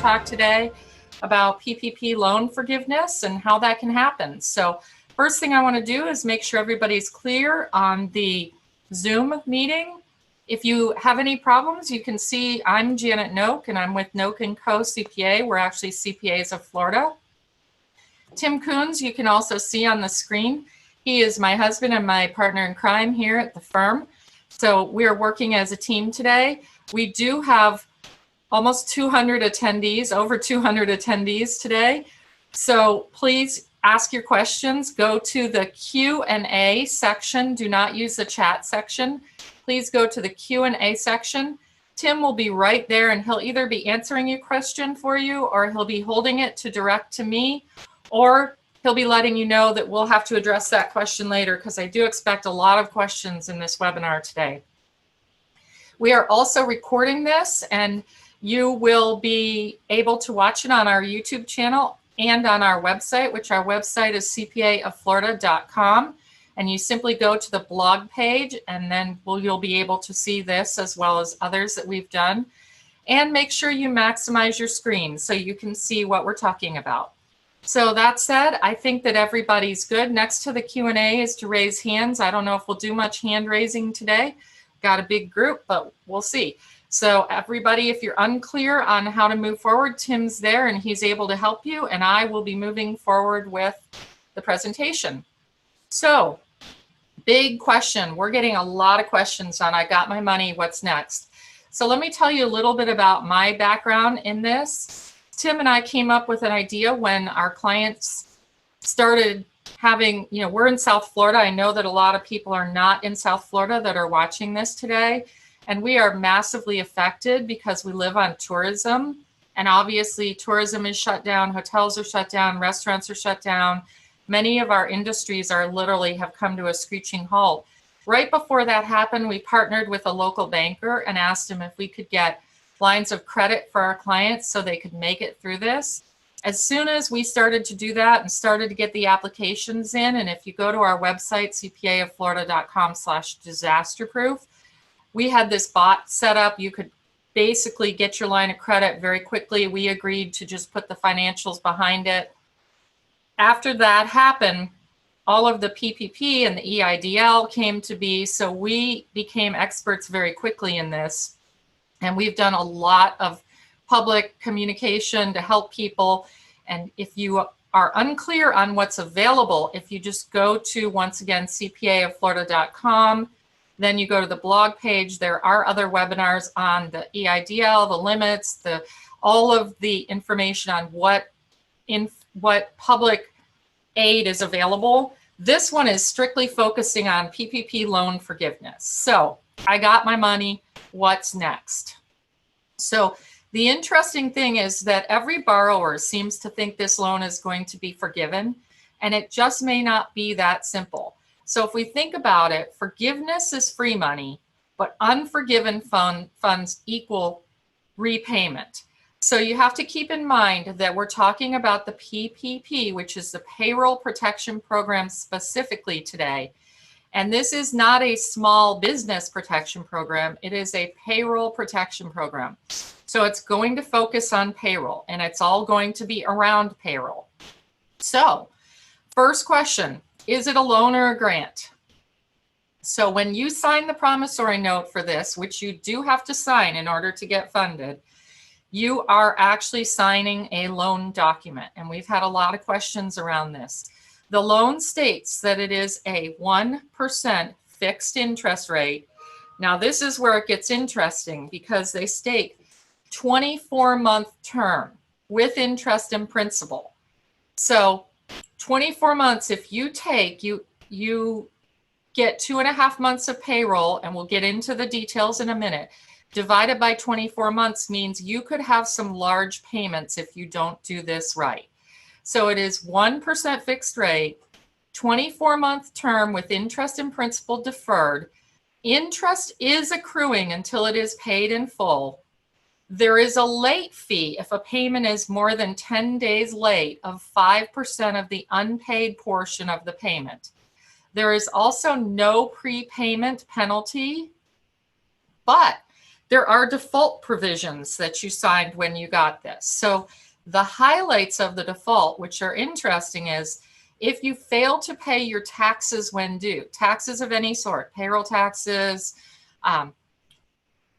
talk today about PPP loan forgiveness and how that can happen. So first thing I want to do is make sure everybody's clear on the Zoom meeting. If you have any problems, you can see I'm Janet Noak and I'm with Noak & Co. CPA. We're actually CPAs of Florida. Tim Coons, you can also see on the screen. He is my husband and my partner in crime here at the firm. So we are working as a team today. We do have almost 200 attendees, over 200 attendees today. So please ask your questions. Go to the Q&A section. Do not use the chat section. Please go to the Q&A section. Tim will be right there and he'll either be answering your question for you or he'll be holding it to direct to me, or he'll be letting you know that we'll have to address that question later because I do expect a lot of questions in this webinar today. We are also recording this and you will be able to watch it on our YouTube channel and on our website, which our website is cpaofflorida.com. And you simply go to the blog page and then you'll be able to see this as well as others that we've done. And make sure you maximize your screen so you can see what we're talking about. So that said, I think that everybody's good. Next to the Q&A is to raise hands. I don't know if we'll do much hand raising today. Got a big group, but we'll see. So everybody, if you're unclear on how to move forward, Tim's there and he's able to help you, and I will be moving forward with the presentation. So big question. We're getting a lot of questions on I got my money, what's next? So let me tell you a little bit about my background in this. Tim and I came up with an idea when our clients started having, we're in South Florida. I know that a lot of people are not in South Florida that are watching this today. And we are massively affected because we live on tourism. And obviously tourism is shut down, hotels are shut down, restaurants are shut down. Many of our industries are literally have come to a screeching halt. Right before that happened, we partnered with a local banker and asked him if we could get lines of credit for our clients so they could make it through this. As soon as we started to do that and started to get the applications in, and if you go to our website, cpaofflorida.com/disasterproof, we had this bot set up. You could basically get your line of credit very quickly. We agreed to just put the financials behind it. After that happened, all of the PPP and the EIDL came to be, so we became experts very quickly in this. And we've done a lot of public communication to help people. And if you are unclear on what's available, if you just go to, once again, cpaofflorida.com, then you go to the blog page. There are other webinars on the EIDL, the limits, all of the information on what public aid is available. This one is strictly focusing on PPP loan forgiveness. So I got my money. What's next? So the interesting thing is that every borrower seems to think this loan is going to be forgiven, and it just may not be that simple. So if we think about it, forgiveness is free money, but unforgiven funds equal repayment. So you have to keep in mind that we're talking about the PPP, which is the Payroll Protection Program specifically today. And this is not a small business protection program. It is a payroll protection program. So it's going to focus on payroll, and it's all going to be around payroll. So first question, is it a loan or a grant? So when you sign the promissory note for this, which you do have to sign in order to get funded, you are actually signing a loan document. And we've had a lot of questions around this. The loan states that it is a 1% fixed interest rate. Now this is where it gets interesting because they state 24-month term with interest and principal. So 24 months, if you take, you get 2.5 months of payroll, and we'll get into the details in a minute, divided by 24 months means you could have some large payments if you don't do this right. So it is 1% fixed rate, 24-month term with interest and principal deferred. Interest is accruing until it is paid in full. There is a late fee if a payment is more than 10 days late of 5% of the unpaid portion of the payment. There is also no prepayment penalty, but there are default provisions that you signed when you got this. So the highlights of the default, which are interesting, is if you fail to pay your taxes when due, taxes of any sort, payroll taxes,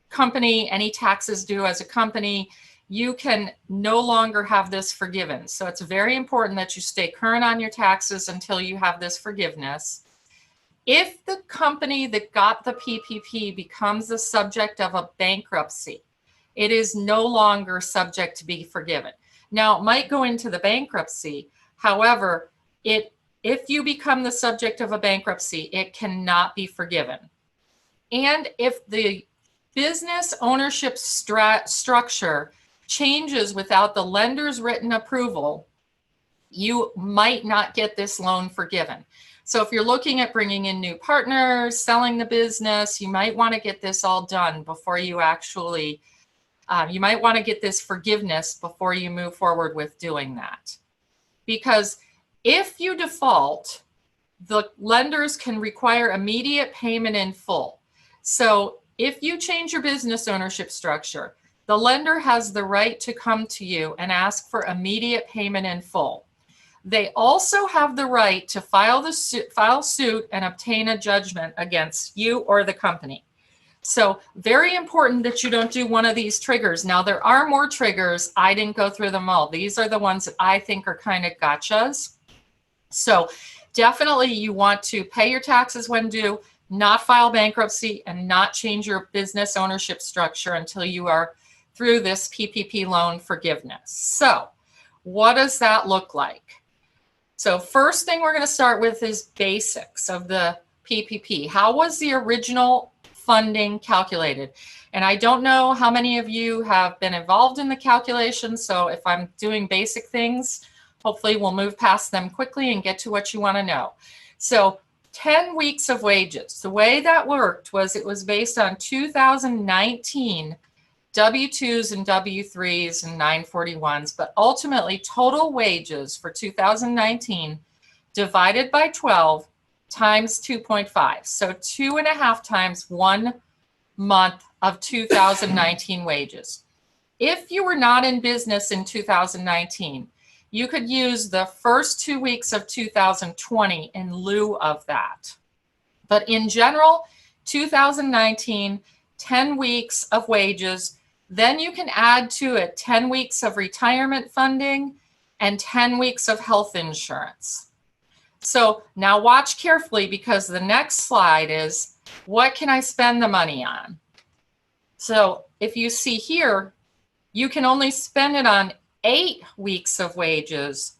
company, any taxes due as a company, you can no longer have this forgiven. So it's very important that you stay current on your taxes until you have this forgiveness. If the company that got the PPP becomes the subject of a bankruptcy, it is no longer subject to be forgiven. Now, it might go into the bankruptcy. However, if you become the subject of a bankruptcy, it cannot be forgiven. And if the business ownership structure changes without the lender's written approval, you might not get this loan forgiven. So if you're looking at bringing in new partners, selling the business, you might want to get this all done before you actually, you might want to get this forgiveness before you move forward with doing that. Because if you default, the lenders can require immediate payment in full. So if you change your business ownership structure, the lender has the right to come to you and ask for immediate payment in full. They also have the right to file suit and obtain a judgment against you or the company. So very important that you don't do one of these triggers. Now, there are more triggers. I didn't go through them all. These are the ones that I think are kind of gotchas. So definitely you want to pay your taxes when due, not file bankruptcy, and not change your business ownership structure until you are through this PPP loan forgiveness. So what does that look like? So first thing we're going to start with is basics of the PPP. How was the original funding calculated? And I don't know how many of you have been involved in the calculation. So if I'm doing basic things, hopefully we'll move past them quickly and get to what you want to know. So 10 weeks of wages. The way that worked was it was based on 2019 W-2s and W-3s and 941s, but ultimately total wages for 2019 divided by 12 times 2.5. So 2.5 times 1 month of 2019 wages. If you were not in business in 2019, you could use the first 2 weeks of 2020 in lieu of that. But in general, 2019, 10 weeks of wages. Then you can add to it 10 weeks of retirement funding and 10 weeks of health insurance. So now watch carefully, because the next slide is, what can I spend the money on? So if you see here, you can only spend it on 8 weeks of wages,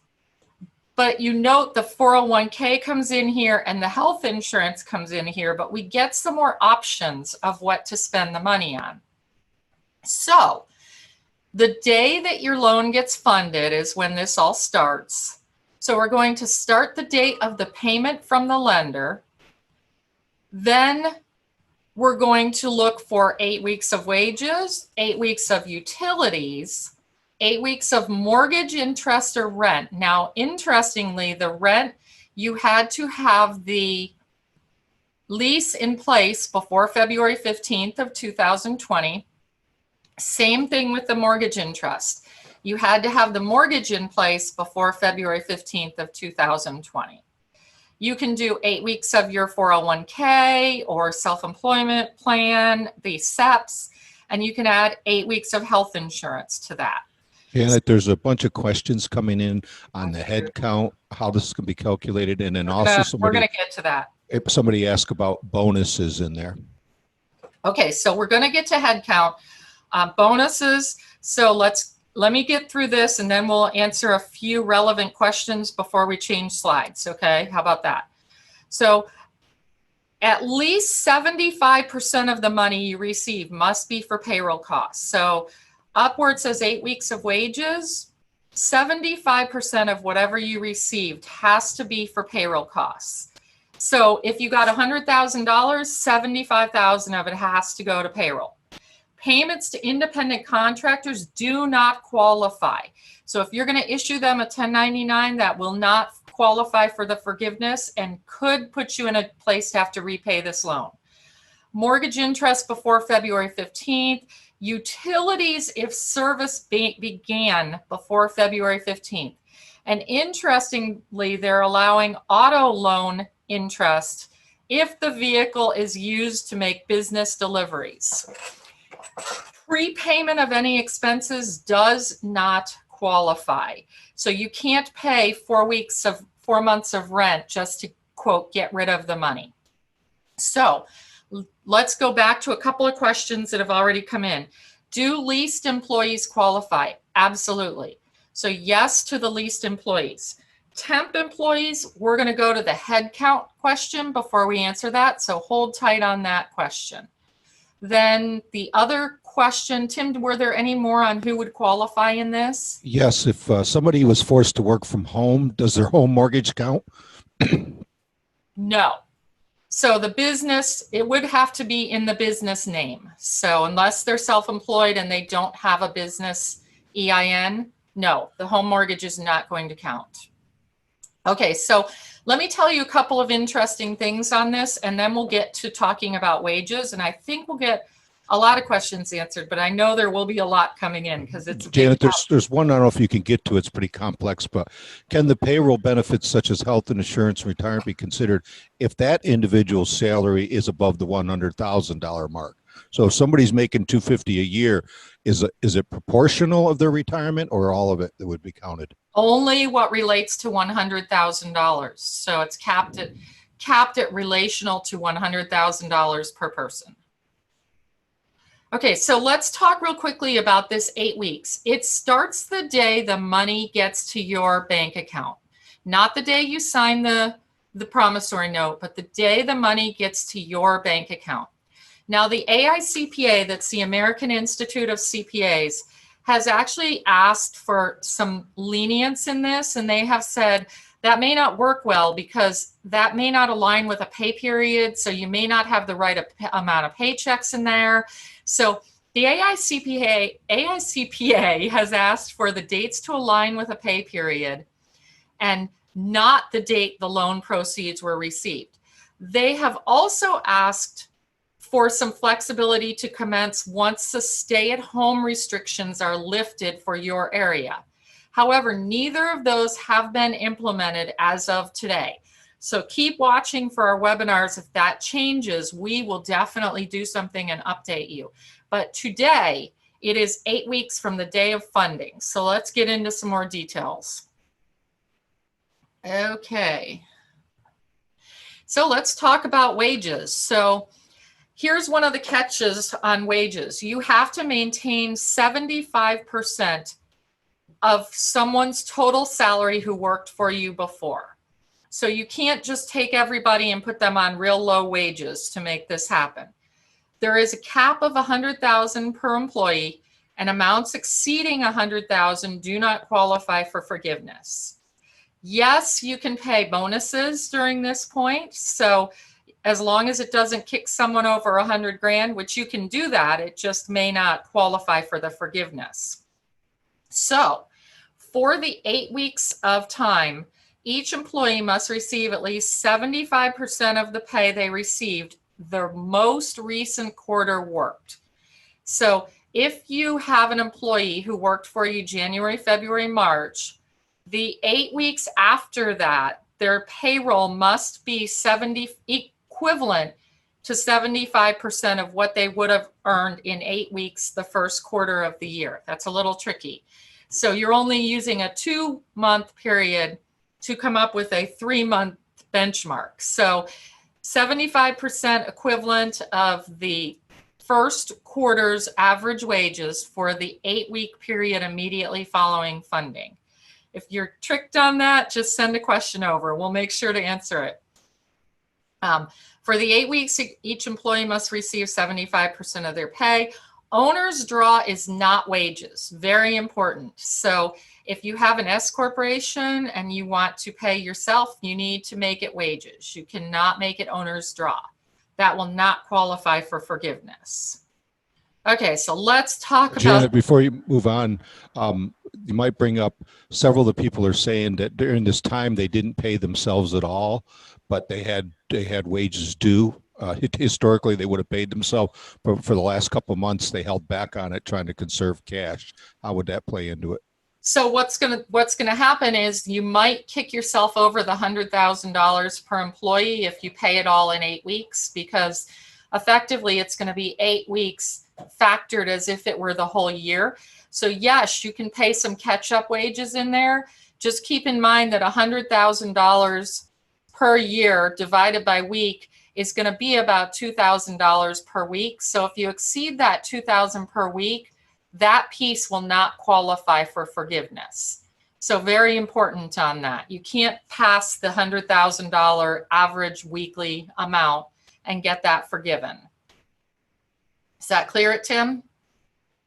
but you note the 401k comes in here and the health insurance comes in here, but we get some more options of what to spend the money on. So the day that your loan gets funded is when this all starts. So we're going to start the date of the payment from the lender. Then we're going to look for 8 weeks of wages, 8 weeks of utilities, 8 weeks of mortgage interest or rent. Now, interestingly, the rent, you had to have the lease in place before February 15th of 2020. Same thing with the mortgage interest. You had to have the mortgage in place before February 15th of 2020. You can do 8 weeks of your 401k or self-employment plan, the SEPs, and you can add 8 weeks of health insurance to that. Yeah, there's a bunch of questions coming in on the head count, how this can be calculated, and then also we're going to get to that. If somebody asked about bonuses in there. Okay, so we're going to get to head count. Bonuses. So let me get through this and then we'll answer a few relevant questions before we change slides. Okay, how about that? So at least 75% of the money you receive must be for payroll costs. So upwards says 8 weeks of wages, 75% of whatever you received has to be for payroll costs. So if you got $100,000, $75,000 of it has to go to payroll. Payments to independent contractors do not qualify. So if you're going to issue them a 1099, that will not qualify for the forgiveness and could put you in a place to have to repay this loan. mortgage interest before February 15th, utilities if service began before February 15th. And interestingly, they're allowing auto loan interest if the vehicle is used to make business deliveries. Prepayment of any expenses does not qualify. So you can't pay 4 months of rent just to, quote, get rid of the money. So let's go back to a couple of questions that have already come in. Do leased employees qualify? Absolutely. So yes to the leased employees. Temp employees, we're going to go to the head count question before we answer that. So hold tight on that question. Then the other question, Tim, were there any more on who would qualify in this? Yes, if somebody was forced to work from home, does their home mortgage count? No. So the business, it would have to be in the business name. So unless they're self-employed and they don't have a business EIN, no, the home mortgage is not going to count. Okay, so let me tell you a couple of interesting things on this, and then we'll get to talking about wages. And I think we'll get a lot of questions answered, but I know there will be a lot coming in because it's a Janet, big there's one, I don't know if you can get to, it's pretty complex, but can the payroll benefits such as health and insurance and retirement be considered if that individual's salary is above the $100,000 mark? So if somebody's making $250 a year, is it proportional of their retirement or all of it that would be counted? only what relates to $100,000. So it's capped at relational to $100,000 per person. Okay, so let's talk real quickly about this 8 weeks. It starts the day the money gets to your bank account, not the day you sign the promissory note, but the day the money gets to your bank account. Now, the AICPA, that's the American Institute of CPAs, has actually asked for some lenience in this, and they have said that may not work well because that may not align with a pay period, so you may not have the right amount of paychecks in there. So the AICPA has asked for the dates to align with a pay period and not the date the loan proceeds were received. They have also asked for some flexibility to commence once the stay-at-home restrictions are lifted for your area. However, neither of those have been implemented as of today. So keep watching for our webinars. If that changes, we will definitely do something and update you. But today, it is 8 weeks from the day of funding. So let's get into some more details. Okay. So let's talk about wages. So here's one of the catches on wages. You have to maintain 75% of someone's total salary who worked for you before. So you can't just take everybody and put them on real low wages to make this happen. There is a cap of $100,000 per employee, and amounts exceeding $100,000 do not qualify for forgiveness. Yes, you can pay bonuses during this point. So as long as it doesn't kick someone over 100 grand, which you can do that, it just may not qualify for the forgiveness. So for the 8 weeks of time, each employee must receive at least 75% of the pay they received the most recent quarter worked. So if you have an employee who worked for you January, February, March, the 8 weeks after that, their payroll must be equivalent to 75% of what they would have earned in 8 weeks the first quarter of the year. That's a little tricky. So you're only using a 2-month period to come up with a 3-month benchmark. So 75% equivalent of the first quarter's average wages for the 8-week period immediately following funding. If you're tricked on that, just send a question over. We'll make sure to answer it. For the 8 weeks, each employee must receive 75% of their pay. Owner's draw is not wages, very important. So if you have an S corporation and you want to pay yourself, you need to make it wages. You cannot make it owner's draw. That will not qualify for forgiveness. Okay, so let's talk about— Janet, before you move on, you might bring up several of the people are saying that during this time they didn't pay themselves at all, but they had wages due. Historically, they would have paid themselves, but for the last couple of months, they held back on it, trying to conserve cash. How would that play into it? So what's gonna happen is you might kick yourself over the $100,000 per employee if you pay it all in 8 weeks, because effectively it's going to be 8 weeks factored as if it were the whole year. So yes, you can pay some catch-up wages in there. Just keep in mind that $100,000 per year divided by week is going to be about $2,000 per week. So if you exceed that $2,000 per week, that piece will not qualify for forgiveness. So very important on that. You can't pass the $100,000 average weekly amount and get that forgiven. Is that clear, Tim?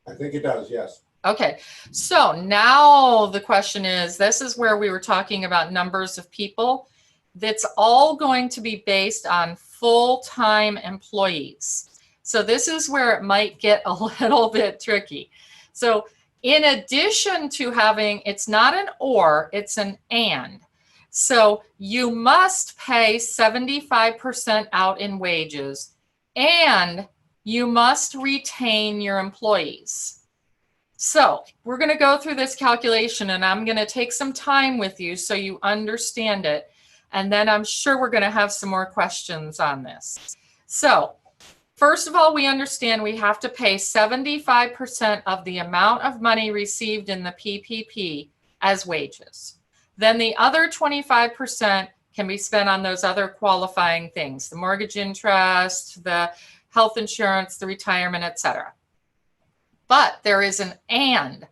I think it does, yes. Okay, so now the question is, this is where we were talking about numbers of people. That's all going to be based on full-time employees. So this is where it might get a little bit tricky. So in addition to having, it's not an or, it's an and. So you must pay 75% out in wages, and you must retain your employees. So we're going to go through this calculation, and I'm going to take some time with you so you understand it. And then I'm sure we're going to have some more questions on this. So first of all, we understand we have to pay 75% of the amount of money received in the PPP as wages. Then the other 25% can be spent on those other qualifying things, the mortgage interest, the health insurance, the retirement, etc. But there is an and.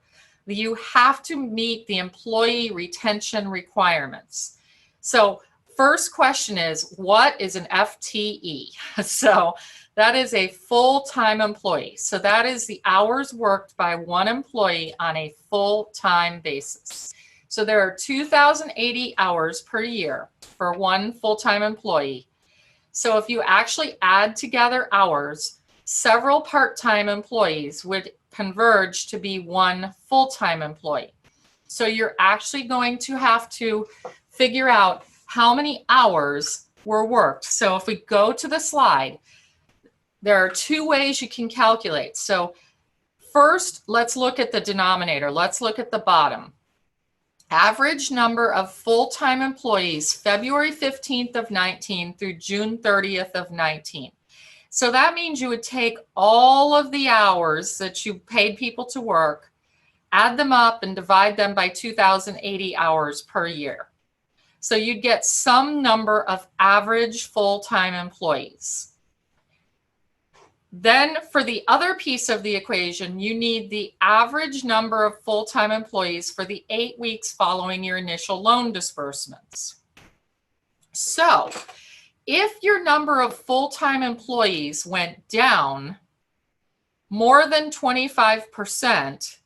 You have to meet the employee retention requirements. So first question is, what is an FTE? So that is a full-time employee. So that is the hours worked by one employee on a full-time basis. So there are 2,080 hours per year for one full-time employee. So if you actually add together hours, several part-time employees would converge to be one full-time employee. So you're actually going to have to figure out how many hours were worked. So if we go to the slide, there are two ways you can calculate. So first, let's look at the denominator. Let's look at the bottom. Average number of full-time employees, February 15th of 19 through June 30th of 19. So that means you would take all of the hours that you paid people to work, add them up and divide them by 2,080 hours per year. So you'd get some number of average full-time employees. Then for the other piece of the equation, you need the average number of full-time employees for the 8 weeks following your initial loan disbursements. So if your number of full-time employees went down more than 25%,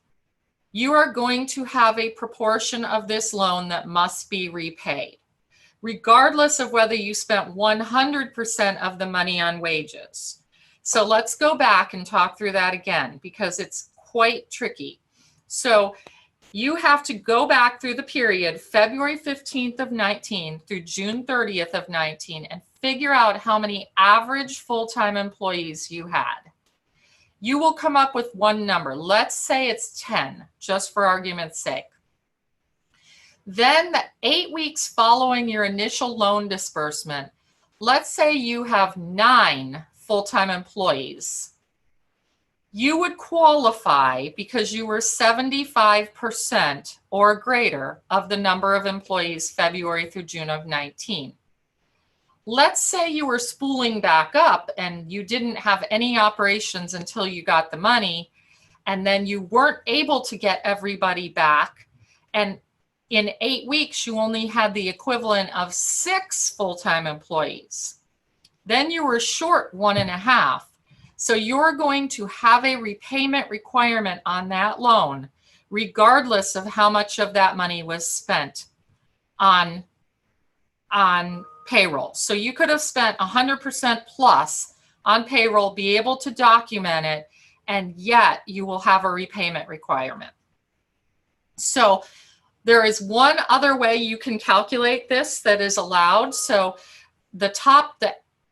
you are going to have a proportion of this loan that must be repaid, regardless of whether you spent 100% of the money on wages. So let's go back and talk through that again, because it's quite tricky. So you have to go back through the period February 15th of 19 through June 30th of 19 and figure out how many average full-time employees you had. You will come up with one number. Let's say it's 10, just for argument's sake. Then the 8 weeks following your initial loan disbursement, let's say you have 9 full-time employees. You would qualify because you were 75% or greater of the number of employees February through June of 19. Let's say you were spooling back up and you didn't have any operations until you got the money, and then you weren't able to get everybody back, and in 8 weeks you only had the equivalent of 6 full-time employees. Then you were short 1.5. So you're going to have a repayment requirement on that loan, regardless of how much of that money was spent on payroll. So you could have spent 100% plus on payroll, be able to document it, and yet you will have a repayment requirement. So there is one other way you can calculate this that is allowed. So the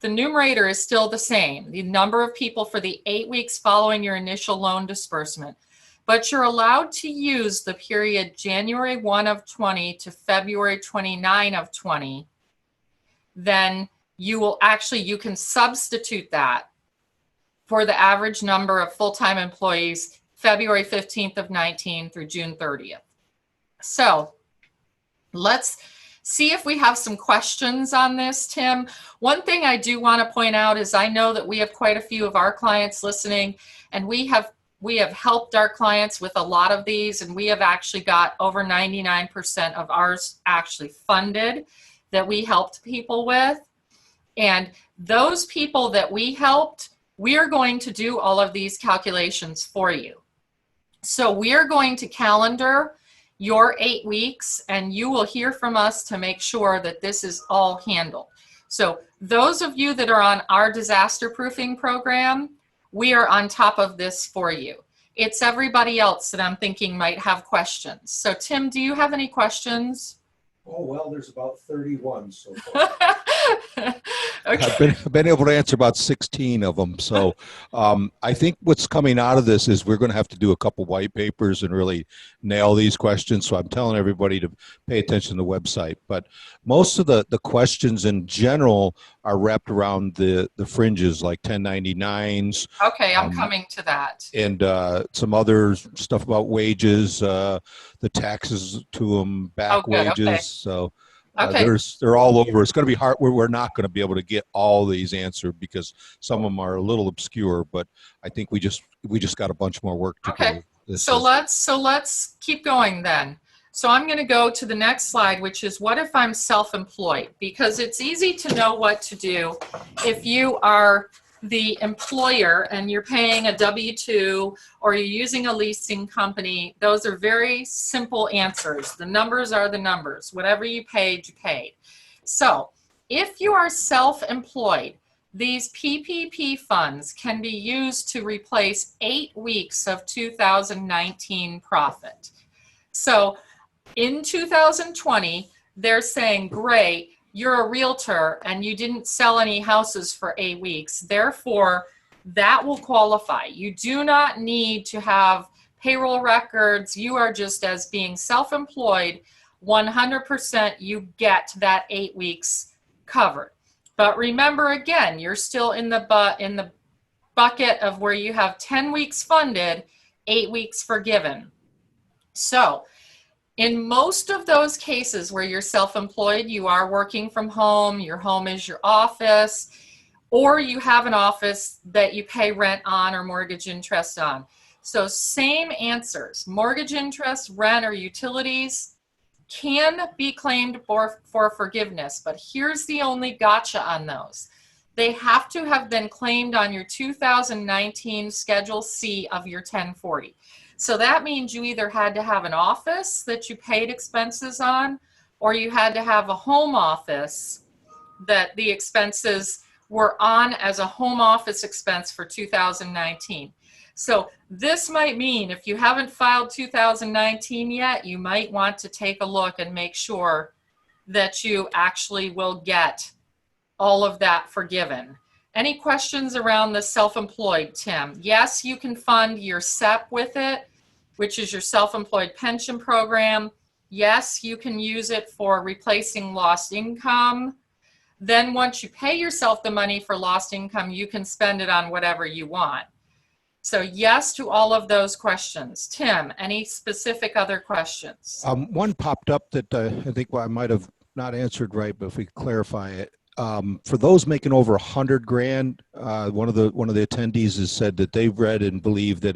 the numerator is still the same, the number of people for the 8 weeks following your initial loan disbursement. But you're allowed to use the period January 1 of 20 to February 29 of 20. Then you can substitute that for the average number of full-time employees, February 15th of 19 through June 30th. So let's see if we have some questions on this, Tim. One thing I do want to point out is I know that we have quite a few of our clients listening, and we have helped our clients with a lot of these, and we have actually got over 99% of ours actually funded that we helped people with. And those people that we helped, we are going to do all of these calculations for you. So we are going to calendar your 8 weeks, and you will hear from us to make sure that this is all handled. So those of you that are on our disaster proofing program, we are on top of this for you. It's everybody else that I'm thinking might have questions. So Tim, do you have any questions? Oh, well, there's about 31 so far. Okay. I've been able to answer about 16 of them. So I think what's coming out of this is we're going to have to do a couple white papers and really nail these questions. So I'm telling everybody to pay attention to the website. But most of the questions in general are wrapped around the fringes, like 1099s. Okay, I'm coming to that. And some other stuff about wages, the taxes to them, back wages. Okay. So Okay. they're all over. It's going to be hard. We're not going to be able to get all these answered because some of them are a little obscure. But I think we just got a bunch more work to Okay. do. So let's keep going then. So I'm going to go to the next slide, which is what if I'm self-employed? Because it's easy to know what to do if you are the employer and you're paying a W-2 or you're using a leasing company. Those are very simple answers. The numbers are the numbers. Whatever you paid, you paid. So if you are self-employed, these PPP funds can be used to replace 8 weeks of 2019 profit. So in 2020, they're saying, great, you're a realtor and you didn't sell any houses for 8 weeks. Therefore, that will qualify. You do not need to have payroll records. You are just as being self-employed, 100% you get that 8 weeks covered. But remember, again, you're still in the bucket of where you have 10 weeks funded, 8 weeks forgiven. So in most of those cases where you're self-employed, you are working from home, your home is your office, or you have an office that you pay rent on or mortgage interest on. So same answers, mortgage interest, rent, or utilities can be claimed for forgiveness, but here's the only gotcha on those. They have to have been claimed on your 2019 Schedule C of your 1040. So that means you either had to have an office that you paid expenses on, or you had to have a home office that the expenses were on as a home office expense for 2019. So this might mean if you haven't filed 2019 yet, you might want to take a look and make sure that you actually will get all of that forgiven. Any questions around the self-employed, Tim? Yes, you can fund your SEP with it, which is your self-employed pension program. Yes, you can use it for replacing lost income. Then once you pay yourself the money for lost income, you can spend it on whatever you want. So yes to all of those questions. Tim, any specific other questions? One popped up that I think I might have not answered right, but if we clarify it. For those making over 100 grand, one of the attendees has said that they've read and believe that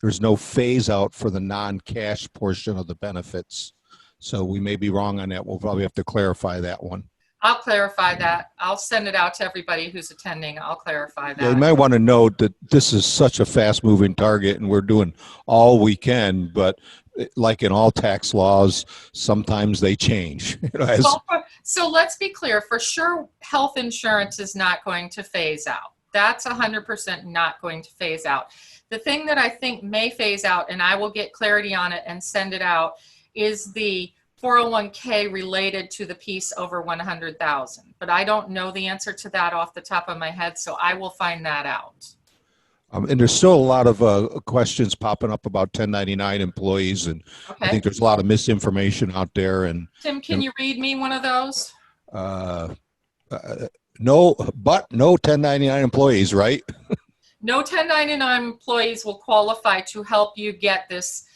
there's no phase out for the non-cash portion of the benefits. So we may be wrong on that. We'll probably have to clarify that one. I'll clarify that. I'll send it out to everybody who's attending. I'll clarify that. Yeah, you might want to note that this is such a fast-moving target, and we're doing all we can. But like in all tax laws, sometimes they change. So let's be clear. For sure, health insurance is not going to phase out. That's 100% not going to phase out. The thing that I think may phase out, and I will get clarity on it and send it out, is the 401k related to the piece over 100,000, but I don't know the answer to that off the top of my head, so I will find that out. And there's still a lot of questions popping up about 1099 employees, and I Okay. think there's a lot of misinformation out there. And Tim, can you read me one of those? no 1099 employees, right? No 1099 employees will qualify to help you get this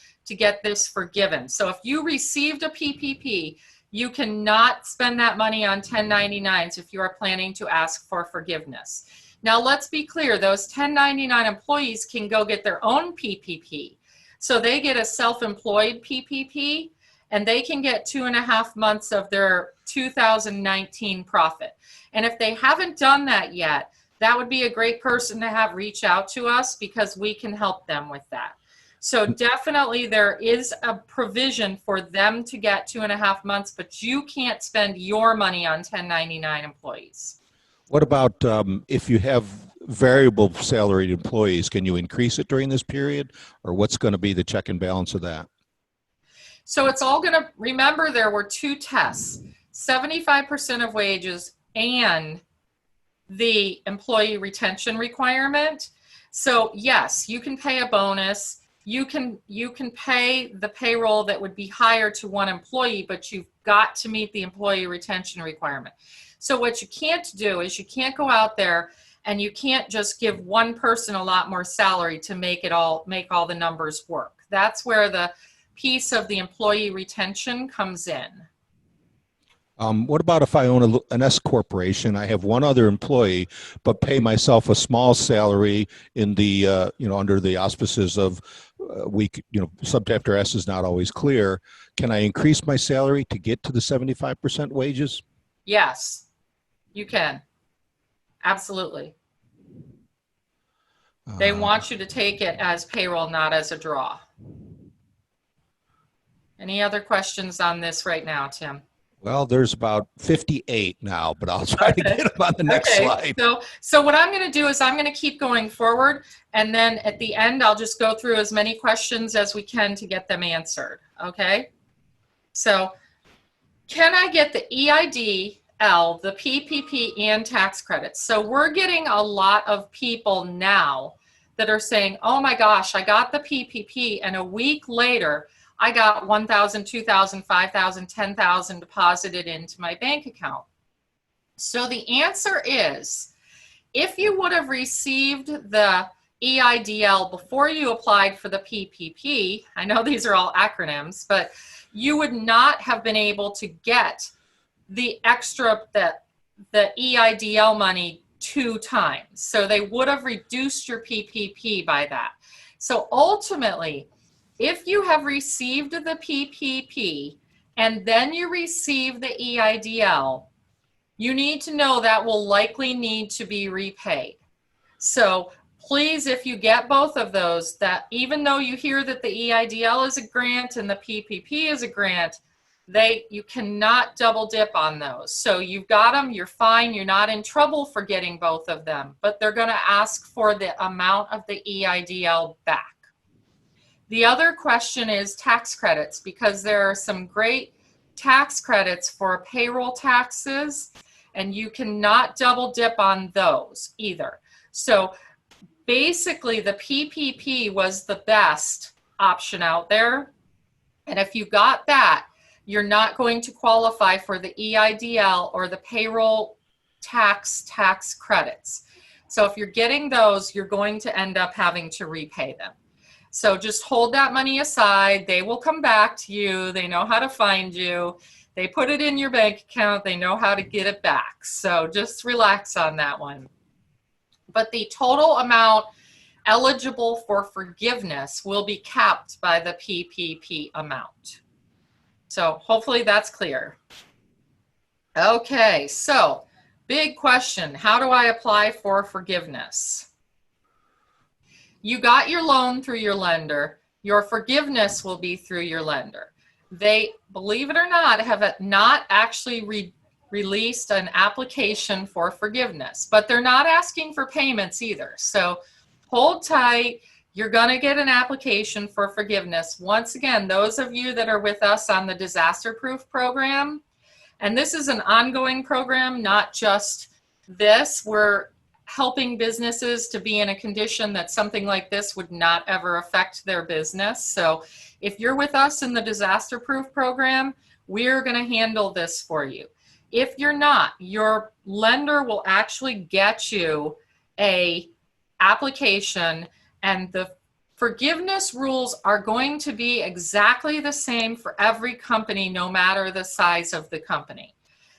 forgiven. So if you received a PPP, you cannot spend that money on 1099s if you are planning to ask for forgiveness. Now, let's be clear, those 1099 employees can go get their own PPP. So they get a self-employed PPP, and they can get 2.5 months of their 2019 profit. And if they haven't done that yet, that would be a great person to have reach out to us, because we can help them with that. So definitely there is a provision for them to get 2.5 months, but you can't spend your money on 1099 employees. What about if you have variable salaried employees, can you increase it during this period, or what's going to be the check and balance of that? So it's all going to, remember, there were two tests, 75% of wages and the employee retention requirement. So yes, you can pay a bonus. You can pay the payroll that would be higher to one employee, but you've got to meet the employee retention requirement. So what you can't do is you can't go out there and you can't just give one person a lot more salary to make all the numbers work. That's where the piece of the employee retention comes in. What about if I own an S corporation? I have one other employee, but pay myself a small salary in the under the auspices of subchapter S is not always clear. Can I increase my salary to get to the 75% wages? Yes, you can. Absolutely. They want you to take it as payroll, not as a draw. Any other questions on this right now, Tim? Well, there's about 58 now, but I'll try to get them on the next slide. So what I'm going to do is I'm going to keep going forward, and then at the end, I'll just go through as many questions as we can to get them answered. Okay? So can I get the EIDL, the PPP, and tax credits? So we're getting a lot of people now that are saying, oh my gosh, I got the PPP, and a week later, I got 1,000, 2,000, 5,000, 10,000 deposited into my bank account. So the answer is, if you would have received the EIDL before you applied for the PPP, I know these are all acronyms, but you would not have been able to get the extra, the EIDL money 2 times. So they would have reduced your PPP by that. So ultimately, if you have received the PPP and then you receive the EIDL, you need to know that will likely need to be repaid. So please, if you get both of those, that even though you hear that the EIDL is a grant and the PPP is a grant, you cannot double dip on those. So you've got them, you're fine, you're not in trouble for getting both of them, but they're going to ask for the amount of the EIDL back. The other question is tax credits, because there are some great tax credits for payroll taxes, and you cannot double dip on those either. So basically, the PPP was the best option out there. And if you got that, you're not going to qualify for the EIDL or the payroll tax credits. So if you're getting those, you're going to end up having to repay them. So just hold that money aside. They will come back to you. They know how to find you. They put it in your bank account. They know how to get it back. So just relax on that one. But the total amount eligible for forgiveness will be capped by the PPP amount. So hopefully that's clear. Okay, so big question. How do I apply for forgiveness? You got your loan through your lender. Your forgiveness will be through your lender. They, believe it or not, have not actually released an application for forgiveness, but they're not asking for payments either. So hold tight. you're going to get an application for forgiveness. Once again, those of you that are with us on the disaster proof program, and this is an ongoing program, not just this, we're helping businesses to be in a condition that something like this would not ever affect their business. So if you're with us in the disaster proof program, we're going to handle this for you. If you're not, your lender will actually get you a application, and the forgiveness rules are going to be exactly the same for every company, no matter the size of the company.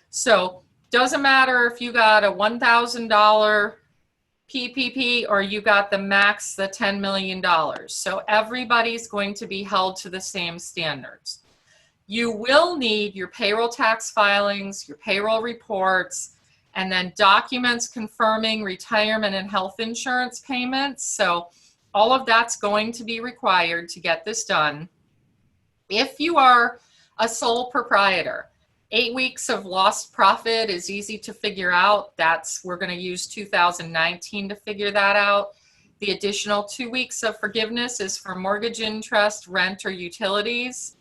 So doesn't matter if you got a $1,000 PPP or you got the max, the $10 million. So everybody's going to be held to the same standards. You will need your payroll tax filings, your payroll reports, and then documents confirming retirement and health insurance payments. So all of that's going to be required to get this done. If you are a sole proprietor, 8 weeks of lost profit is easy to figure out. We're going to use 2019 to figure that out. The additional 2 weeks of forgiveness is for mortgage interest, rent, or utilities.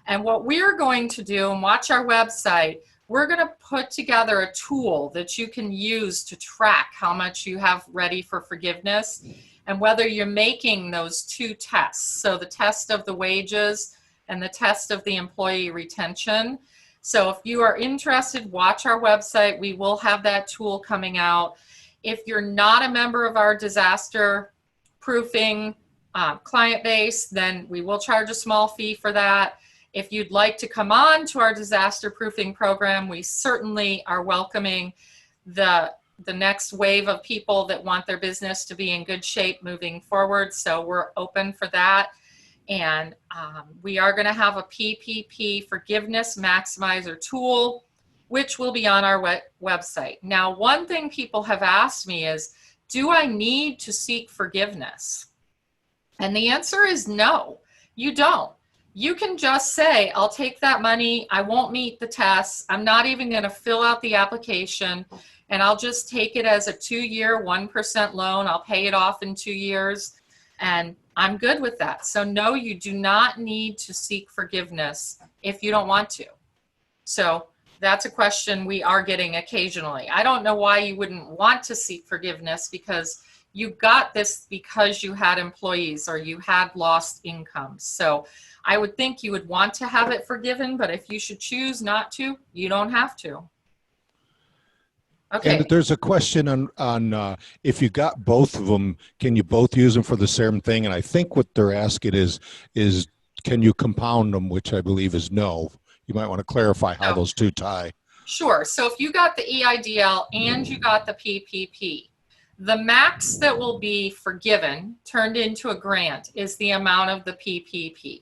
And what we're going to do, and watch our website, we're going to put together a tool that you can use to track how much you have ready for forgiveness and whether you're making those two tests. So the test of the wages and the test of the employee retention. So if you are interested, watch our website. We will have that tool coming out. If you're not a member of our disaster proofing client base, then we will charge a small fee for that. If you'd like to come on to our disaster proofing program, we certainly are welcoming the next wave of people that want their business to be in good shape moving forward. So we're open for that. And we are going to have a PPP forgiveness maximizer tool, which will be on our website. Now, one thing people have asked me is, do I need to seek forgiveness? And the answer is no, you don't. You can just say, I'll take that money, I won't meet the tests, I'm not even going to fill out the application, and I'll just take it as a 2-year, 1% loan. I'll pay it off in 2 years, and I'm good with that. So no, you do not need to seek forgiveness if you don't want to. So that's a question we are getting occasionally. I don't know why you wouldn't want to seek forgiveness, because you got this because you had employees or you had lost income. So I would think you would want to have it forgiven, but if you should choose not to, you don't have to. Okay. And there's a question on if you got both of them, can you both use them for the same thing? And I think what they're asking is can you compound them, which I believe is no. You might want to clarify how those two tie. Sure. So if you got the EIDL and you got the PPP, the max that will be forgiven, turned into a grant, is the amount of the PPP.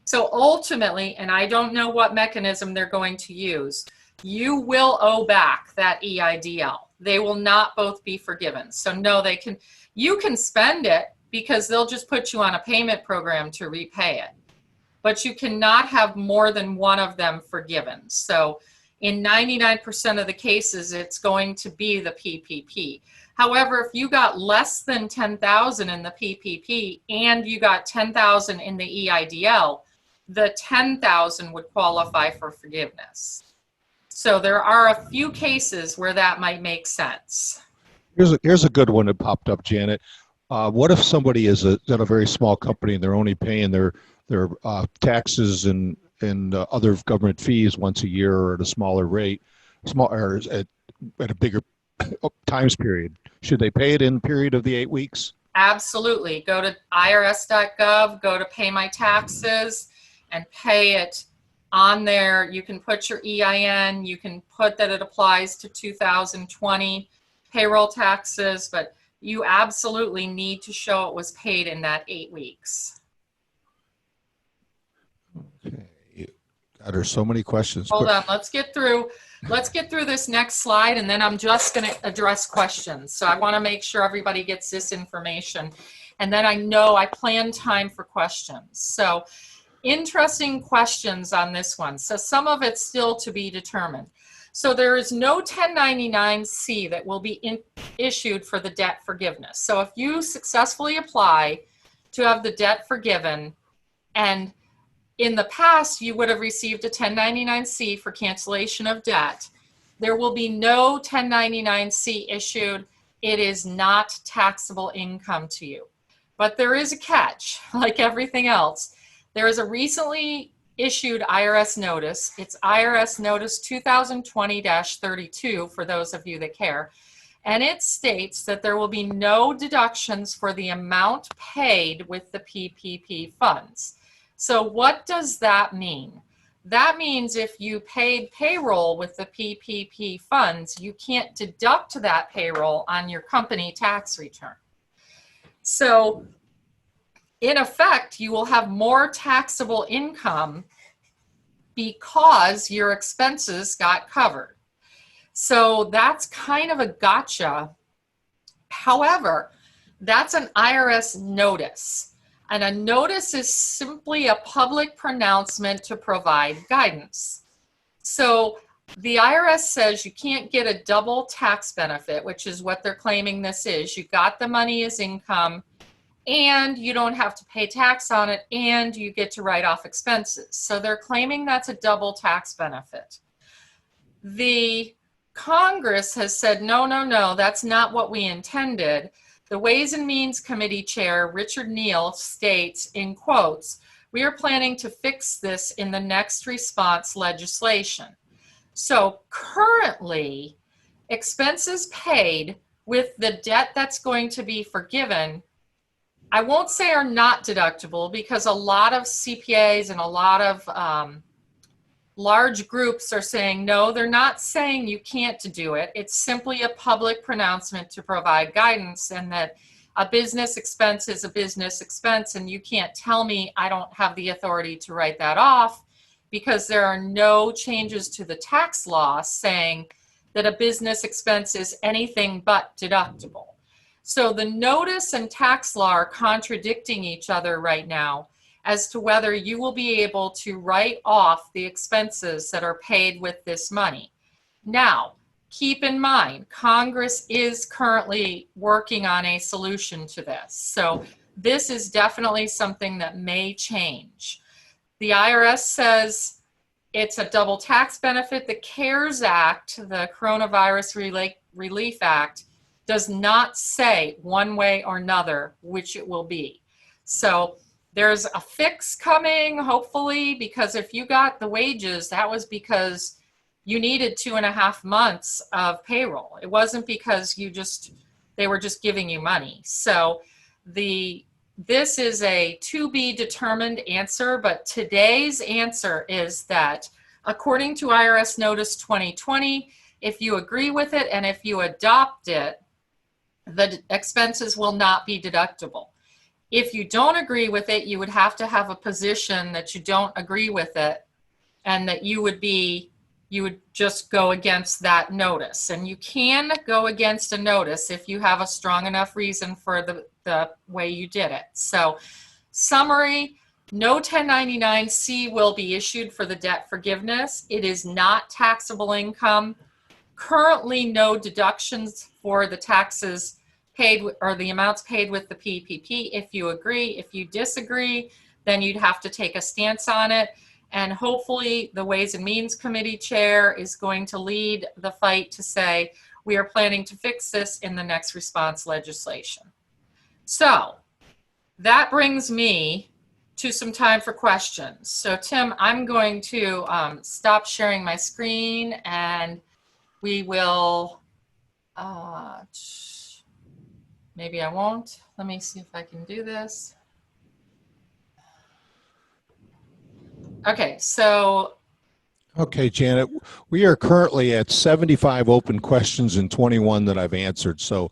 So ultimately, and I don't know what mechanism they're going to use, you will owe back that EIDL. They will not both be forgiven. So no, you can spend it because they'll just put you on a payment program to repay it. But you cannot have more than one of them forgiven. So in 99% of the cases, it's going to be the PPP. However, if you got less than 10,000 in the PPP and you got 10,000 in the EIDL, the 10,000 would qualify for forgiveness. So there are a few cases where that might make sense. Here's a good one that popped up, Janet. What if somebody is in a very small company and they're only paying their taxes and other government fees once a year or at a smaller rate, or at a bigger times period? Should they pay it in period of the 8 weeks? Absolutely. Go to irs.gov, go to pay my taxes, and pay it on there. You can put your EIN, you can put that it applies to 2020 payroll taxes, but you absolutely need to show it was paid in that 8 weeks. Okay. God, there's so many questions. Hold on, let's get through this next slide, and then I'm just going to address questions. So I want to make sure everybody gets this information, and then I plan time for questions. So interesting questions on this one. So some of it's still to be determined. So there is no 1099-C that will be issued for the debt forgiveness. So if you successfully apply, to have the debt forgiven. And in the past, you would have received a 1099-C for cancellation of debt. There will be no 1099-C issued. It is not taxable income to you. But there is a catch, like everything else. There is a recently issued IRS notice. It's IRS Notice 2020-32 for those of you that care. And it states that there will be no deductions for the amount paid with the PPP funds. So what does that mean? That means if you paid payroll with the PPP funds, you can't deduct that payroll on your company tax return. So in effect, you will have more taxable income because your expenses got covered. So that's kind of a gotcha. However, that's an IRS notice. And a notice is simply a public pronouncement to provide guidance. So the IRS says you can't get a double tax benefit, which is what they're claiming this is. You got the money as income, and you don't have to pay tax on it, and you get to write off expenses. So they're claiming that's a double tax benefit. The Congress has said, no, no, no, that's not what we intended. The Ways and Means Committee Chair, Richard Neal, states, in quotes, "We are planning to fix this in the next response legislation." So currently, expenses paid with the debt that's going to be forgiven, I won't say are not deductible, because a lot of CPAs and a lot of large groups are saying, no, they're not saying you can't do it. It's simply a public pronouncement to provide guidance, and that a business expense is a business expense, and you can't tell me I don't have the authority to write that off, because there are no changes to the tax law saying that a business expense is anything but deductible. So the notice and tax law are contradicting each other right now as to whether you will be able to write off the expenses that are paid with this money. Now, keep in mind, Congress is currently working on a solution to this. So this is definitely something that may change. The IRS says it's a double tax benefit. The CARES Act, the Coronavirus Relief Act, does not say one way or another which it will be. So there's a fix coming, hopefully, because if you got the wages, that was because you needed 2.5 months of payroll. It wasn't because they were just giving you money. So this is a to be determined answer, but today's answer is that according to IRS Notice 2020, if you agree with it and if you adopt it, the expenses will not be deductible. If you don't agree with it, you would have to have a position that you don't agree with it, and that you would just go against that notice. And you can go against a notice if you have a strong enough reason for the way you did it. So summary, no 1099-C will be issued for the debt forgiveness. It is not taxable income. Currently, no deductions for the taxes paid or the amounts paid with the PPP. If you agree, if you disagree, then you'd have to take a stance on it. And hopefully the Ways and Means Committee Chair is going to lead the fight to say, we are planning to fix this in the next response legislation. So that brings me to some time for questions. So Tim, I'm going to stop sharing my screen, and we will, maybe I won't. Let me see if I can do this. Okay, so. Okay, Janet, we are currently at 75 open questions and 21 that I've answered. So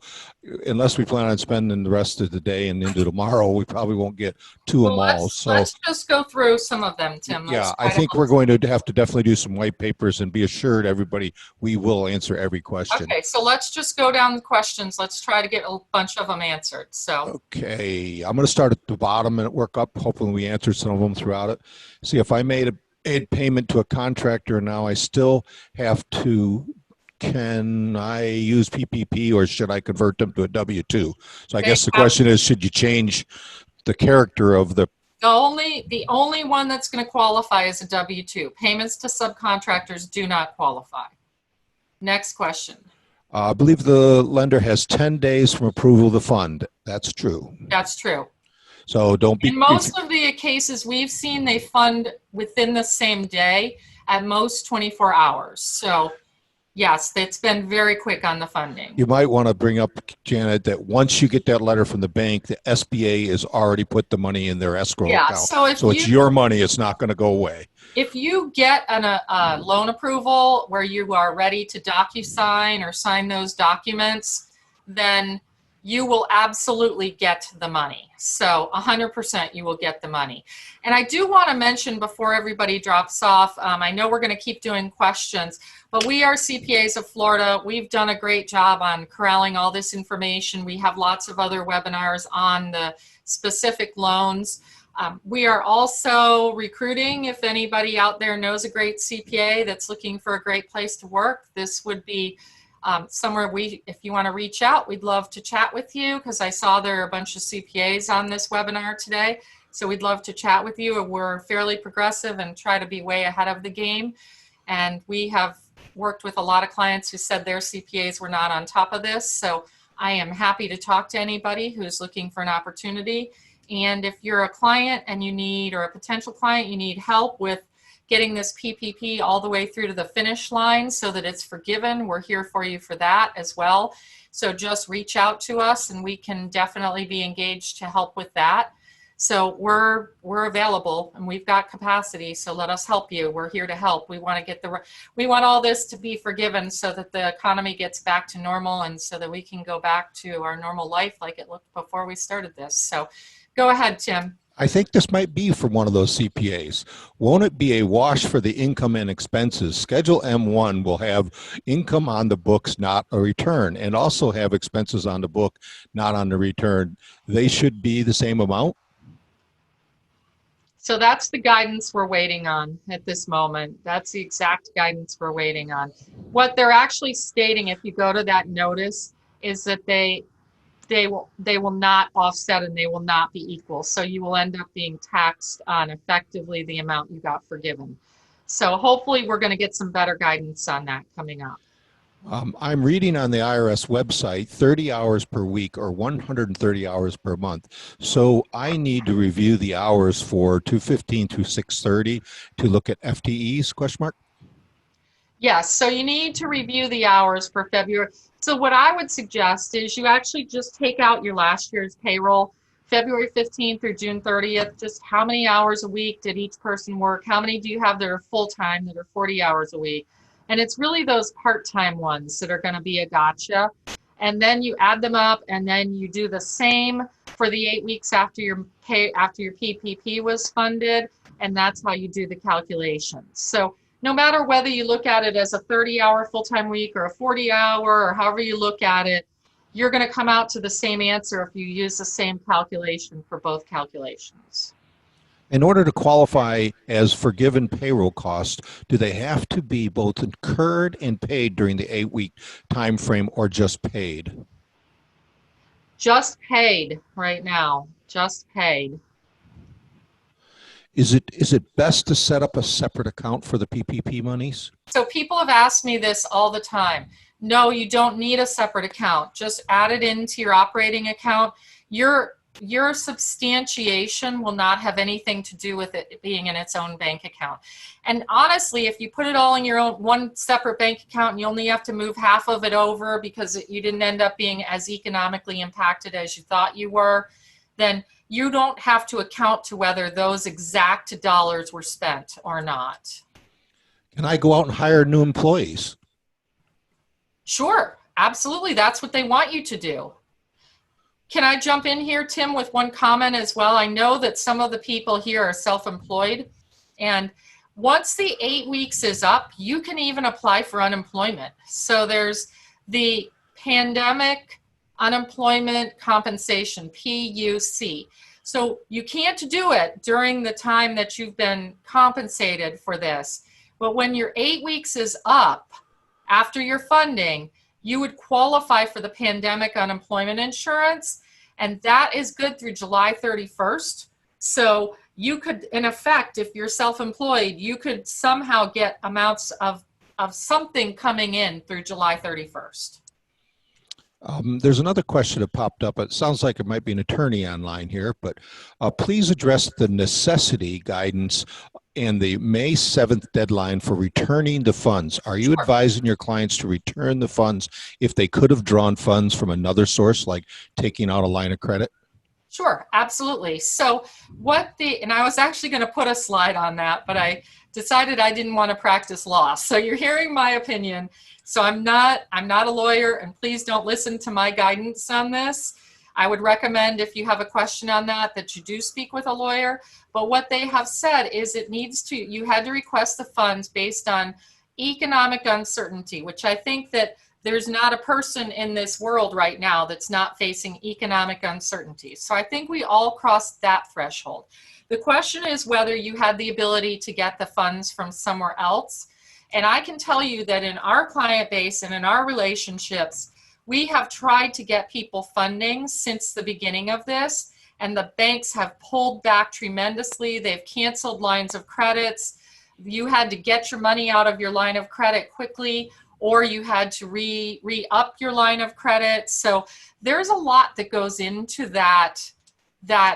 unless we plan on spending the rest of the day and into tomorrow, we probably won't get to them all. So let's just go through some of them, Tim. Yeah, I think we're going to have to definitely do some white papers, and be assured, everybody, we will answer every question. Okay, so let's just go down the questions. Let's try to get a bunch of them answered. So. Okay, I'm going to start at the bottom and work up. Hopefully we answered some of them throughout it. See, if I made a payment to a contractor, now I still have to, can I use PPP, or should I convert them to a W-2? So I guess the question is, should you change the character of the, The only one that's going to qualify is a W-2. Payments to subcontractors do not qualify. Next question. I believe the lender has 10 days from approval of the fund. That's true. That's true. So don't be. In most of the cases we've seen, they fund within the same day, at most 24 hours. So yes, it's been very quick on the funding. You might want to bring up, Janet, that once you get that letter from the bank, the SBA has already put the money in their escrow account. So it's your money. It's not going to go away. If you get a loan approval where you are ready to DocuSign or sign those documents, then you will absolutely get the money. So 100% you will get the money. And I do want to mention before everybody drops off, I know we're going to keep doing questions, but we are CPAs of Florida. We've done a great job on corralling all this information. We have lots of other webinars on the specific loans. We are also recruiting. If anybody out there knows a great CPA that's looking for a great place to work, this would be somewhere if you want to reach out, we'd love to chat with you, because I saw there are a bunch of CPAs on this webinar today. So we'd love to chat with you. We're fairly progressive and try to be way ahead of the game. And we have worked with a lot of clients who said their CPAs were not on top of this. So I am happy to talk to anybody who's looking for an opportunity. And if you're a client and you need, or a potential client, you need help with getting this PPP all the way through to the finish line so that it's forgiven, we're here for you for that as well. So just reach out to us and we can definitely be engaged to help with that. So we're available and we've got capacity, so let us help you. We're here to help. We want all this to be forgiven so that the economy gets back to normal and so that we can go back to our normal life like it looked before we started this. So go ahead, Tim. I think this might be for one of those CPAs. Won't it be a wash for the income and expenses? Schedule M1 will have income on the books, not a return, and also have expenses on the book, not on the return. They should be the same amount? So that's the guidance we're waiting on at this moment. That's the exact guidance we're waiting on. What they're actually stating, if you go to that notice, is that they will not offset and they will not be equal. So you will end up being taxed on effectively the amount you got forgiven. So hopefully we're going to get some better guidance on that coming up. I'm reading on the IRS website 30 hours per week or 130 hours per month. So I need to review the hours for 215 to 630 to look at FTEs, question mark? Yes, so you need to review the hours for February. So what I would suggest is you actually just take out your last year's payroll, February 15th through June 30th, just how many hours a week did each person work? How many do you have that are full-time, that are 40 hours a week? And it's really those part-time ones that are going to be a gotcha. And then you add them up and then you do the same for the 8 weeks after your PPP was funded. And that's how you do the calculations. So no matter whether you look at it as a 30-hour full-time week or a 40-hour or however you look at it, you're going to come out to the same answer if you use the same calculation for both calculations. In order to qualify as forgiven payroll costs, do they have to be both incurred and paid during the 8-week time frame or just paid? Just paid right now, just paid. Is it best to set up a separate account for the PPP monies? So people have asked me this all the time. No, you don't need a separate account. Just add it into your operating account. Your substantiation will not have anything to do with it being in its own bank account. And honestly, if you put it all in your own one separate bank account and you only have to move half of it over because you didn't end up being as economically impacted as you thought you were, then you don't have to account to whether those exact dollars were spent or not. Can I go out and hire new employees? Sure, absolutely. That's what they want you to do. Can I jump in here, Tim, with one comment as well? I know that some of the people here are self-employed, and once the 8 weeks is up, you can even apply for unemployment. So there's the Pandemic Unemployment Compensation, PUC. So you can't do it during the time that you've been compensated for this. But when your 8 weeks is up after your funding, you would qualify for the pandemic unemployment insurance. And that is good through July 31st. So you could, in effect, if you're self-employed, you could somehow get amounts of something coming in through July 31st. There's another question that popped up. It sounds like it might be an attorney online here, but please address the necessity guidance and the May 7th deadline for returning the funds. Are you advising your clients to return the funds if they could have drawn funds from another source, like taking out a line of credit? Sure, absolutely. So and I was actually going to put a slide on that, but I decided I didn't want to practice law. So you're hearing my opinion. So I'm not a lawyer, and please don't listen to my guidance on this. I would recommend, if you have a question on that you do speak with a lawyer. But what they have said is you had to request the funds based on economic uncertainty, which I think that there's not a person in this world right now that's not facing economic uncertainty. So I think we all crossed that threshold. The question is whether you had the ability to get the funds from somewhere else. And I can tell you that in our client base and in our relationships, we have tried to get people funding since the beginning of this, and the banks have pulled back tremendously. They've canceled lines of credits. You had to get your money out of your line of credit quickly, or you had to re-up your line of credit. So there's a lot that goes into that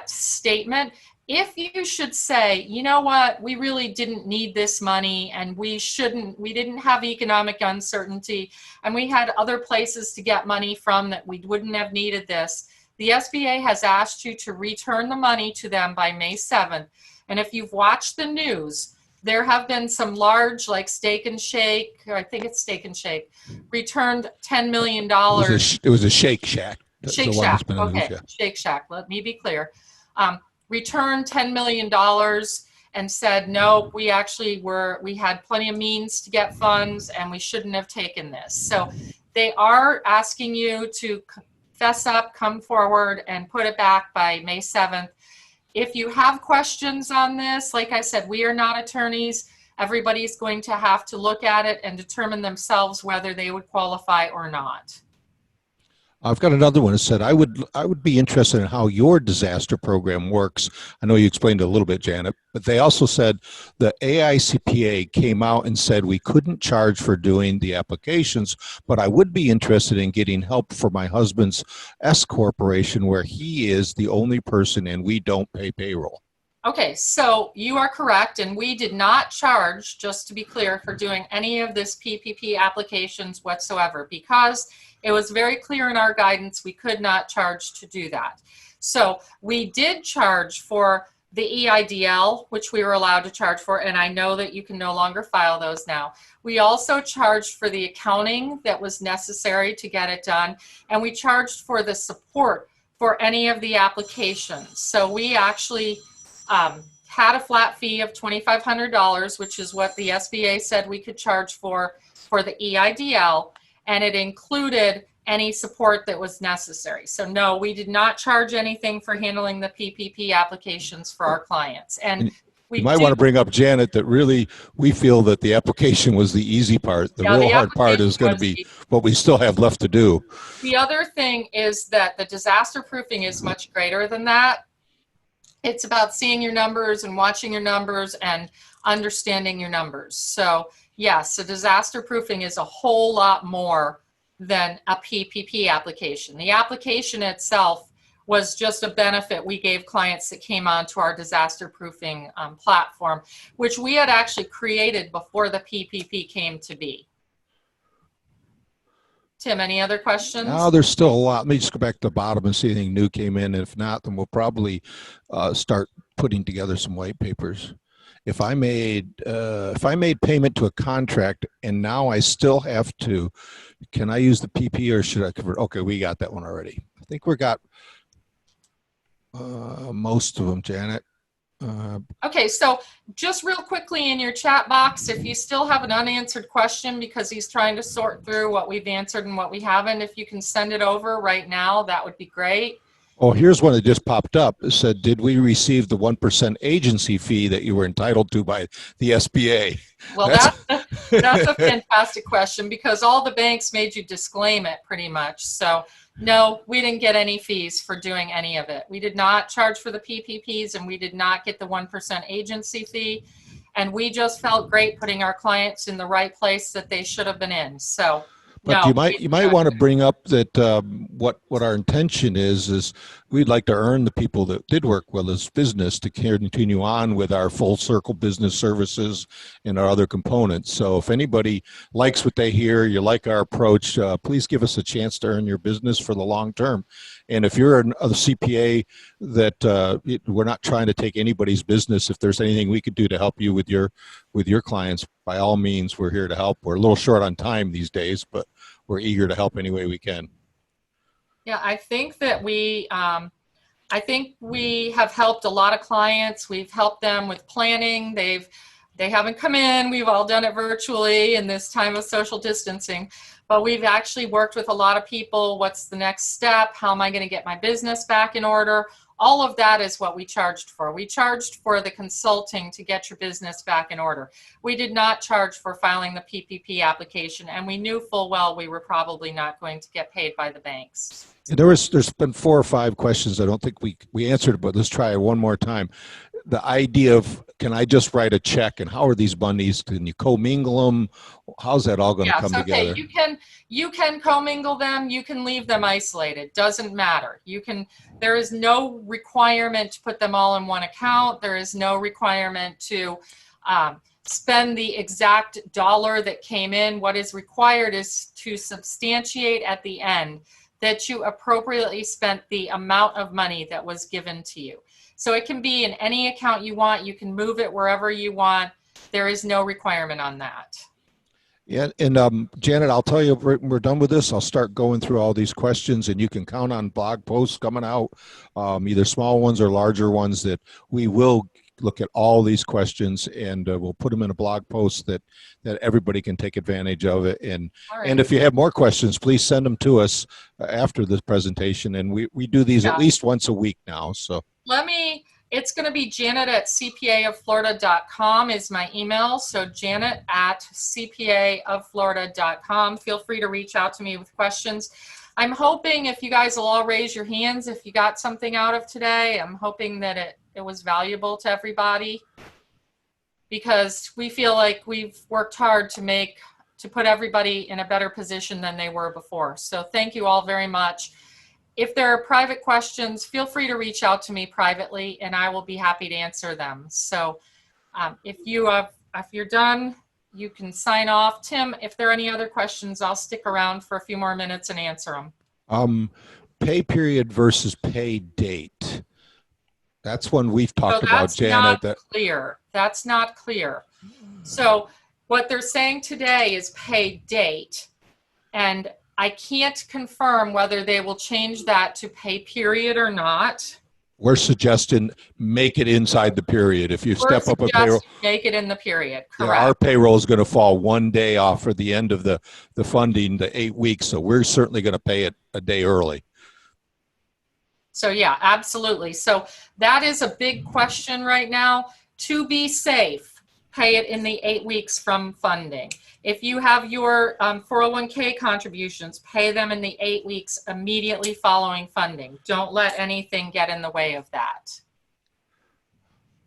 statement. If you should say, you know what, we really didn't need this money, and we didn't have economic uncertainty, and we had other places to get money from that we wouldn't have needed this, the SBA has asked you to return the money to them by May 7th. And if you've watched the news, there have been some large, like Steak and Shake, or I think it's Steak and Shake, returned $10 million. It was a Shake Shack. Shake Shack, okay, Shake Shack, let me be clear. Returned $10 million and said, no, we had plenty of means to get funds, and we shouldn't have taken this. So they are asking you to fess up, come forward, and put it back by May 7th. If you have questions on this, like I said, we are not attorneys. Everybody's going to have to look at it and determine themselves whether they would qualify or not. I've got another one that said, I would be interested in how your disaster program works. I know you explained it a little bit, Janet, but they also said the AICPA came out and said we couldn't charge for doing the applications, but I would be interested in getting help for my husband's S corporation, where he is the only person and we don't pay payroll. Okay, so you are correct, and we did not charge, just to be clear, for doing any of this PPP applications whatsoever, because it was very clear in our guidance we could not charge to do that. So we did charge for the EIDL, which we were allowed to charge for, and I know that you can no longer file those now. We also charged for the accounting that was necessary to get it done, and we charged for the support for any of the applications. So we actually had a flat fee of $2,500, which is what the SBA said we could charge for the EIDL, and it included any support that was necessary. So no, we did not charge anything for handling the PPP applications for our clients. And you might want to bring up, Janet, that really we feel that the application was the easy part. The real hard part is going to be what we still have left to do. The other thing is that the disaster proofing is much greater than that. It's about seeing your numbers and watching your numbers and understanding your numbers. So yes, the disaster proofing is a whole lot more than a PPP application. The application itself was just a benefit we gave clients that came onto our disaster proofing platform, which we had actually created before the PPP came to be. Tim, any other questions? No, there's still a lot. Let me just go back to the bottom and see if anything new came in. And if not, then we'll probably start putting together some white papers. If I made payment to a contract and now I still have to, can I use the PP or should I convert? Okay, we got that one already. I think we got most of them, Janet. Okay, so just real quickly in your chat box, if you still have an unanswered question, because he's trying to sort through what we've answered and what we haven't, if you can send it over right now, that would be great. Oh, here's one that just popped up. It said, did we receive the 1% agency fee that you were entitled to by the SBA? Well, that's a fantastic question, because all the banks made you disclaim it pretty much. So no, we didn't get any fees for doing any of it. We did not charge for the PPPs, and we did not get the 1% agency fee. And we just felt great putting our clients in the right place that they should have been in. So But no, you might want to bring up that what our intention is we'd like to earn the people that did work with us business to continue on with our full circle business services and our other components. So if anybody likes what they hear, you like our approach, please give us a chance to earn your business for the long term. And if you're a CPA that we're not trying to take anybody's business, if there's anything we could do to help you with your clients, by all means, we're here to help. We're a little short on time these days, but we're eager to help any way we can. Yeah, I think that we have helped a lot of clients. We've helped them with planning. They haven't come in. We've all done it virtually in this time of social distancing, but we've actually worked with a lot of people. What's the next step? How am I going to get my business back in order? All of that is what we charged for. We charged for the consulting to get your business back in order. We did not charge for filing the PPP application, and we knew full well we were probably not going to get paid by the banks. There's been 4 or 5 questions. I don't think we answered it, but let's try it one more time. The idea of, can I just write a check, and how are these monies? Can you commingle them? How's that all going to come together? You can commingle them. You can leave them isolated. Doesn't matter. There is no requirement to put them all in one account. There is no requirement to spend the exact dollar that came in. What is required is to substantiate at the end that you appropriately spent the amount of money that was given to you. So it can be in any account you want. You can move it wherever you want. There is no requirement on that. Yeah, and Janet, I'll tell you, we're done with this. I'll start going through all these questions, and you can count on blog posts coming out, either small ones or larger ones, that we will look at all these questions, and we'll put them in a blog post that everybody can take advantage of it. And Right. and if you have more questions, please send them to us after this presentation. And we do these at least once a week now. So it's going to be janet@cpaofflorida.com is my email. So janet@cpaofflorida.com. Feel free to reach out to me with questions. I'm hoping if you guys will all raise your hands if you got something out of today. I'm hoping that it was valuable to everybody, because we feel like we've worked hard to put everybody in a better position than they were before. So thank you all very much. If there are private questions, feel free to reach out to me privately, and I will be happy to answer them. So if you're done, you can sign off. Tim, if there are any other questions, I'll stick around for a few more minutes and answer them. Pay period versus pay date. That's one we've talked about, Janet. That's not clear. So what they're saying today is pay date, and I can't confirm whether they will change that to pay period or not. We're suggesting make it inside the period. If you step up a payroll, make it in the period. Correct. Yeah, our payroll is going to fall one day off for the end of the funding, the 8 weeks. So we're certainly going to pay it a day early. So yeah, absolutely. So that is a big question right now. To be safe, pay it in the 8 weeks from funding. If you have your 401k contributions, pay them in the 8 weeks immediately following funding. Don't let anything get in the way of that.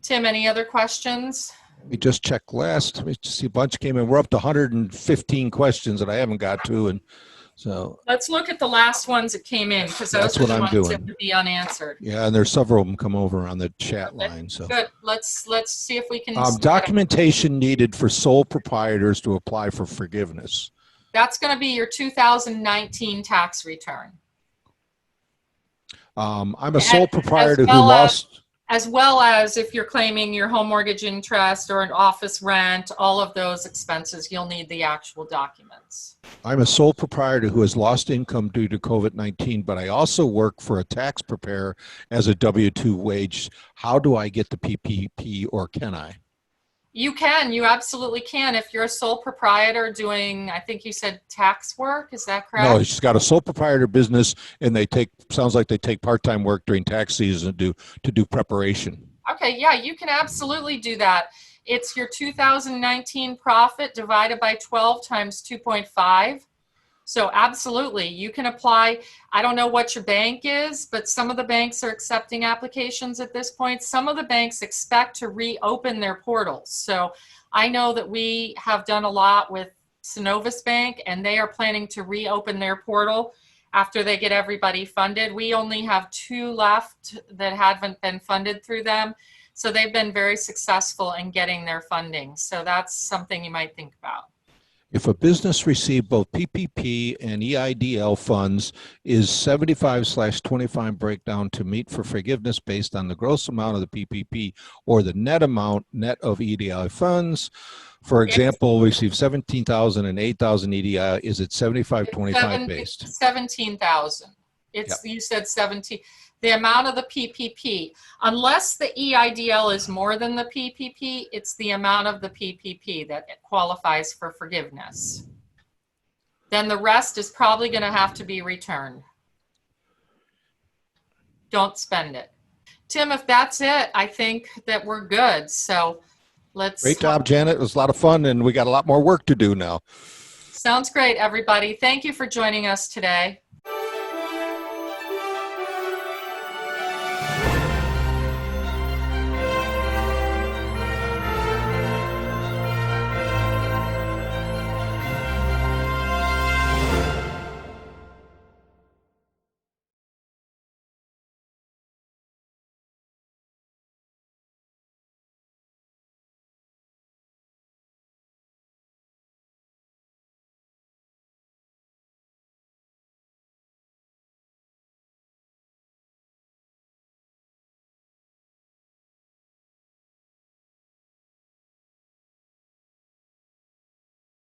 Tim, any other questions? We just checked last. We see a bunch came in. We're up to 115 questions that I haven't got to, and so let's look at the last ones that came in, because that's those are what the I'm ones doing. that would be unanswered. Yeah, and there's several of them come over on the chat line. So good. Let's see if we can. Documentation needed for sole proprietors to apply for forgiveness. That's going to be your 2019 tax return. I'm a sole proprietor who lost. As well as if you're claiming your home mortgage interest or an office rent, all of those expenses, you'll need the actual documents. I'm a sole proprietor who has lost income due to COVID-19, but I also work for a tax preparer as a W-2 wage. How do I get the PPP, or can I? You absolutely can. If you're a sole proprietor doing, I think you said tax work, is that correct? No, she's got a sole proprietor business, and sounds like they take part-time work during tax season to do preparation. Okay, yeah, you can absolutely do that. It's your 2019 profit divided by 12 times 2.5. So absolutely, you can apply. I don't know what your bank is, but some of the banks are accepting applications at this point. Some of the banks expect to reopen their portals. So I know that we have done a lot with Synovus Bank, and they are planning to reopen their portal after they get everybody funded. We only have 2 left that haven't been funded through them. So they've been very successful in getting their funding. So that's something you might think about. If a business received both PPP and EIDL funds, is 75/25 breakdown to meet for forgiveness based on the gross amount of the PPP or the net amount net of EIDL funds? For example, we received 17,000 and 8,000 EIDL. Is it 75/25 based? 17,000. It's Yep. You said 17. The amount of the PPP, unless the EIDL is more than the PPP, it's the amount of the PPP that qualifies for forgiveness. Then the rest is probably going to have to be returned. Don't spend it. Tim, if that's it, I think that we're good. So let's. Great job, Janet. It was a lot of fun, and we got a lot more work to do now. Sounds great, everybody. Thank you for joining us today.